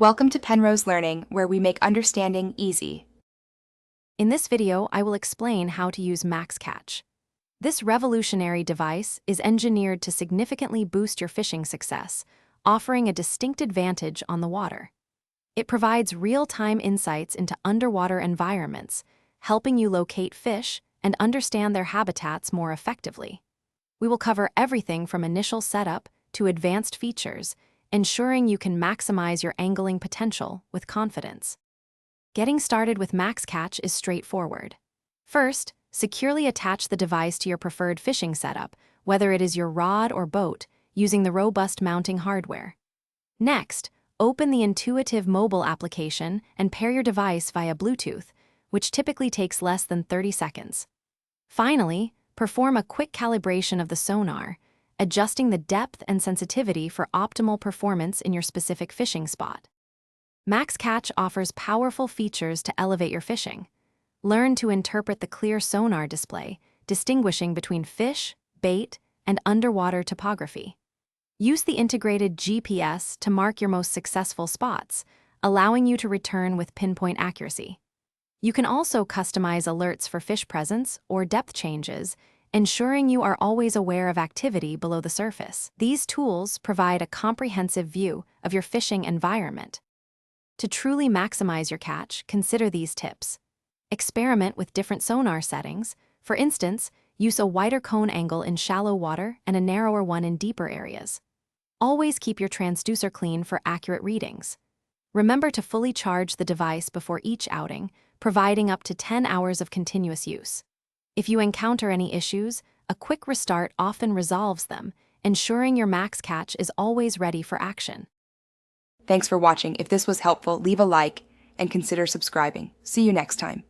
Welcome to Penrose Learning, where we make understanding easy. In this video, I will explain how to use MaxCatch. This revolutionary device is engineered to significantly boost your fishing success, offering a distinct advantage on the water. It provides real-time insights into underwater environments, helping you locate fish and understand their habitats more effectively. We will cover everything from initial setup to advanced features, ensuring you can maximize your angling potential with confidence. Getting started with MaxCatch is straightforward. First, securely attach the device to your preferred fishing setup, whether it is your rod or boat, using the robust mounting hardware. Next, open the intuitive mobile application and pair your device via Bluetooth, which typically takes less than 30 seconds. Finally, perform a quick calibration of the sonar, adjusting the depth and sensitivity for optimal performance in your specific fishing spot. MaxCatch offers powerful features to elevate your fishing. Learn to interpret the clear sonar display, distinguishing between fish, bait, and underwater topography. Use the integrated GPS to mark your most successful spots, allowing you to return with pinpoint accuracy. You can also customize alerts for fish presence or depth changes, ensuring you are always aware of activity below the surface. These tools provide a comprehensive view of your fishing environment. To truly maximize your catch, consider these tips. Experiment with different sonar settings. For instance, use a wider cone angle in shallow water and a narrower one in deeper areas. Always keep your transducer clean for accurate readings. Remember to fully charge the device before each outing, providing up to 10 hours of continuous use. If you encounter any issues, a quick restart often resolves them, ensuring your MaxCatch is always ready for action. Thanks for watching. If this was helpful, leave a like and consider subscribing. See you next time.